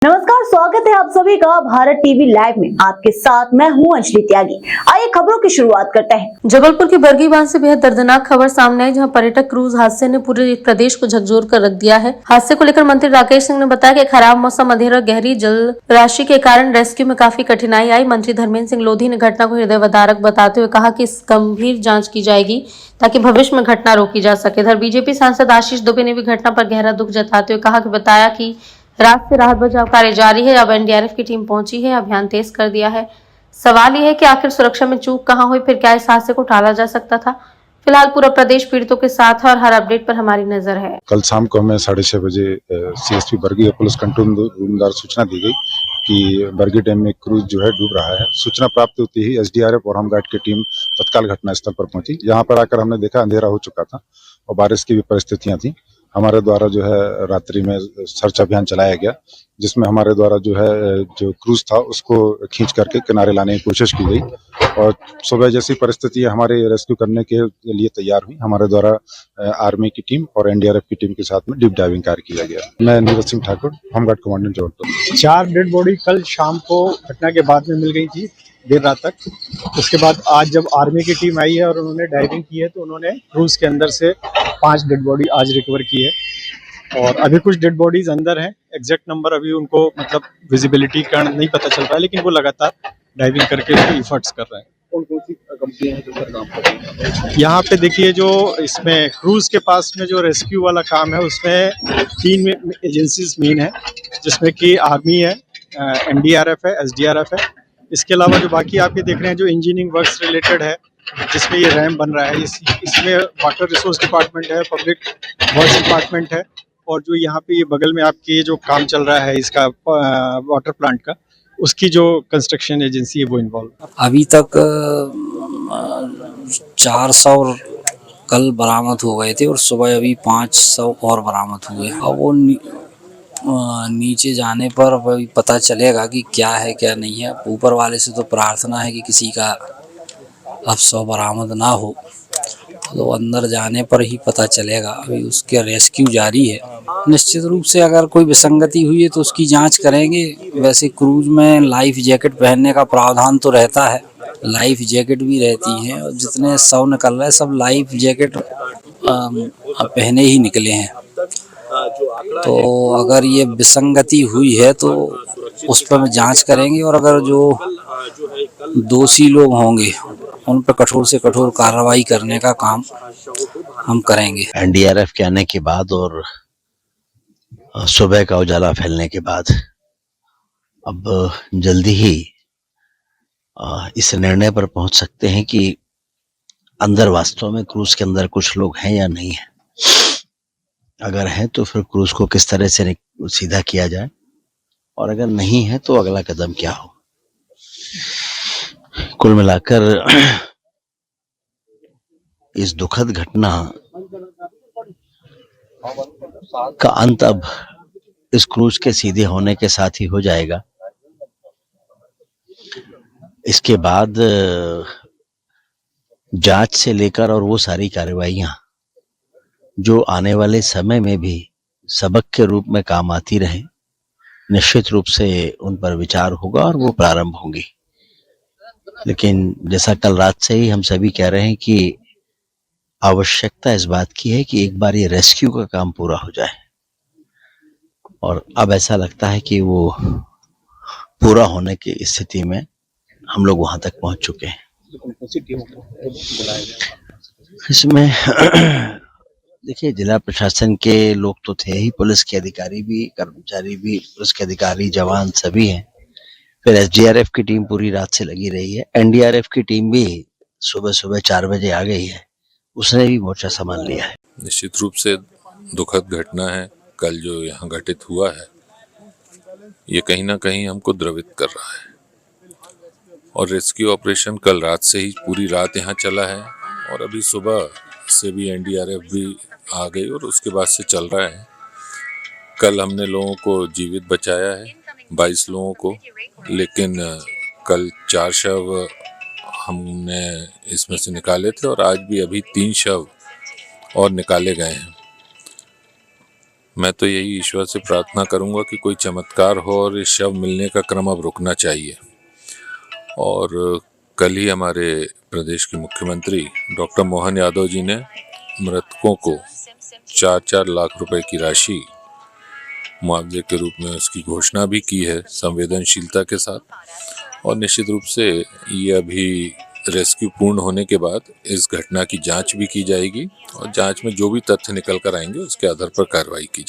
नमस्कार, स्वागत है आप सभी का भारत टीवी लाइव में। आपके साथ मैं हूं अंजलि त्यागी। आइए खबरों की शुरुआत करते हैं। जबलपुर के बरगी बांध से बेहद दर्दनाक खबर सामने आई, जहां पर्यटक क्रूज हादसे ने पूरे प्रदेश को झकझोर कर रख दिया है। हादसे को लेकर मंत्री राकेश सिंह ने बताया कि खराब मौसम, अंधेरा और गहरी जल राशि के कारण रेस्क्यू में काफी कठिनाई आई। मंत्री धर्मेंद्र सिंह लोधी ने घटना को हृदयविदारक बताते हुए कहा कि इस गंभीर जाँच की जाएगी ताकि भविष्य में घटना रोकी जा सके। इधर बीजेपी सांसद आशीष दुबे ने भी घटना पर गहरा दुख जताते हुए कहा कि बताया कि रात से राहत बचाव कार्य जारी है। अब एनडीआरएफ की टीम पहुंची है, अभियान तेज कर दिया है। सवाल यह है कि आखिर सुरक्षा में चूक कहां हुई, फिर क्या इस हादसे को टाला जा सकता था। फिलहाल पूरा प्रदेश पीड़ितों के साथ है और हर अपडेट पर हमारी नजर है। कल शाम को हमें 6:30 बजे CSP Bargi police control room द्वारा सूचना दी गई कि बरगी डैम में क्रूज जो है डूब रहा है। सूचना प्राप्त होती ही एसडीआरएफ और होमगार्ड की टीम तत्काल घटनास्थल पर पहुंची। यहाँ पर आकर हमने देखा अंधेरा हो चुका था और बारिश की भी परिस्थितियां थी। हमारे द्वारा जो है रात्रि में सर्च अभियान चलाया गया, जिसमें हमारे द्वारा जो क्रूज था उसको खींच करके किनारे लाने की कोशिश की गई और सुबह जैसी परिस्थिति हमारे रेस्क्यू करने के लिए तैयार हुई। हमारे द्वारा आर्मी की टीम और एनडीआरएफ की टीम के साथ में डीप डाइविंग कार्य किया गया। मैं Neeraj Singh Thakur, home guard commandant Jabalpur. 4 dead body कल शाम को घटना के बाद में मिल गई थी देर रात तक। उसके बाद आज जब आर्मी की टीम आई है और उन्होंने डाइविंग की है तो उन्होंने क्रूज के अंदर से 5 डेड बॉडी आज रिकवर की है और अभी कुछ डेड बॉडीज अंदर हैं। एग्जैक्ट नंबर अभी उनको मतलब विजिबिलिटी का नहीं पता चल रहा है, लेकिन वो लगातार डाइविंग करके उसके एफर्ट्स कर रहे हैं। कौन कौन सी कंपनियां हैं जो सर काम कर रही हैं? यहाँ पे देखिए, जो इसमें क्रूज के पास में जो रेस्क्यू वाला काम है उसमें 3 एजेंसीज मेन है, जिसमें कि आर्मी है, एनडीआरएफ है, एसडीआरएफ है। इसके अलावा जो बाकी आप ये देख रहे हैं जो इंजीनियरिंग वर्क्स रिलेटेड है, जिसमें ये रैम बन रहा है, इसमें वाटर रिसोर्स डिपार्टमेंट है, पब्लिक वर्क्स डिपार्टमेंट है और जो यहाँ पे ये बगल में आपके ये जो काम चल रहा है इसका वाटर प्लांट का, उसकी जो कंस्ट्रक्शन एजेंसी है वो इन्वॉल्व। अभी तक 400 कल बरामद हो गए थे और सुबह अभी 500 और बरामद हुए। अब वो नीचे जाने पर अभी पता चलेगा कि क्या है क्या नहीं है। ऊपर वाले से तो प्रार्थना है कि किसी का अब 100 बरामद ना हो, तो अंदर जाने पर ही पता चलेगा। अभी उसके रेस्क्यू जारी है। निश्चित रूप से अगर कोई विसंगति हुई है तो उसकी जांच करेंगे। वैसे क्रूज में लाइफ जैकेट पहनने का प्रावधान तो रहता है, लाइफ जैकेट भी रहती है और जितने 100 निकल रहे हैं सब लाइफ जैकेट पहने ही निकले हैं। तो अगर ये विसंगति हुई है तो उस पर जांच करेंगे और अगर जो दोषी लोग होंगे उन पर कठोर से कठोर कार्रवाई करने का काम हम करेंगे। एनडीआरएफ के आने के बाद और सुबह का उजाला फैलने के बाद अब जल्दी ही इस निर्णय पर पहुंच सकते हैं कि अंदर वास्तव में क्रूज के अंदर कुछ लोग हैं या नहीं है। अगर हैं तो फिर क्रूज को किस तरह से सीधा किया जाए और अगर नहीं है तो अगला कदम क्या हो। कुल मिलाकर इस दुखद घटना का अंत अब इस क्रूज के सीधे होने के साथ ही हो जाएगा। इसके बाद जांच से लेकर और वो सारी कार्रवाइयां जो आने वाले समय में भी सबक के रूप में काम आती रहे, निश्चित रूप से उन पर विचार होगा और वो प्रारंभ होंगी। लेकिन जैसा कल रात से ही हम सभी कह रहे हैं कि आवश्यकता इस बात की है कि एक बार ये रेस्क्यू का काम पूरा हो जाए और अब ऐसा लगता है कि वो पूरा होने की स्थिति में हम लोग वहां तक पहुंच चुके हैं। इसमें देखिए, जिला प्रशासन के लोग तो थे ही, पुलिस के अधिकारी भी, कर्मचारी भी, पुलिस के अधिकारी, जवान सभी हैं। फिर एसडीआरएफ की टीम पूरी रात से लगी रही है। एनडीआरएफ की टीम भी सुबह 4 बजे आ गई है, उसने भी मोर्चा संभाल लिया है। निश्चित रूप से दुखद घटना है कल जो यहाँ घटित हुआ है, ये कहीं ना कहीं हमको द्रवित कर रहा है और रेस्क्यू ऑपरेशन कल रात से ही पूरी रात यहाँ चला है और अभी सुबह से भी एनडीआरएफ भी आ गई और उसके बाद से चल रहा है। कल हमने लोगों को जीवित बचाया है, 22 लोगों को, लेकिन कल 4 शव हमने इसमें से निकाले थे और आज भी अभी 3 शव और निकाले गए हैं। मैं तो यही ईश्वर से प्रार्थना करूंगा कि कोई चमत्कार हो और इस शव मिलने का क्रम अब रुकना चाहिए। और कल ही हमारे प्रदेश के मुख्यमंत्री डॉक्टर मोहन यादव जी ने मृतकों को 4-4 लाख रुपए की राशि मुआवजे के रूप में उसकी घोषणा भी की है संवेदनशीलता के साथ। और निश्चित रूप से ये अभी रेस्क्यू पूर्ण होने के बाद इस घटना की जांच भी की जाएगी और जांच में जो भी तथ्य निकल कर आएंगे उसके आधार पर कार्रवाई की जाएगी।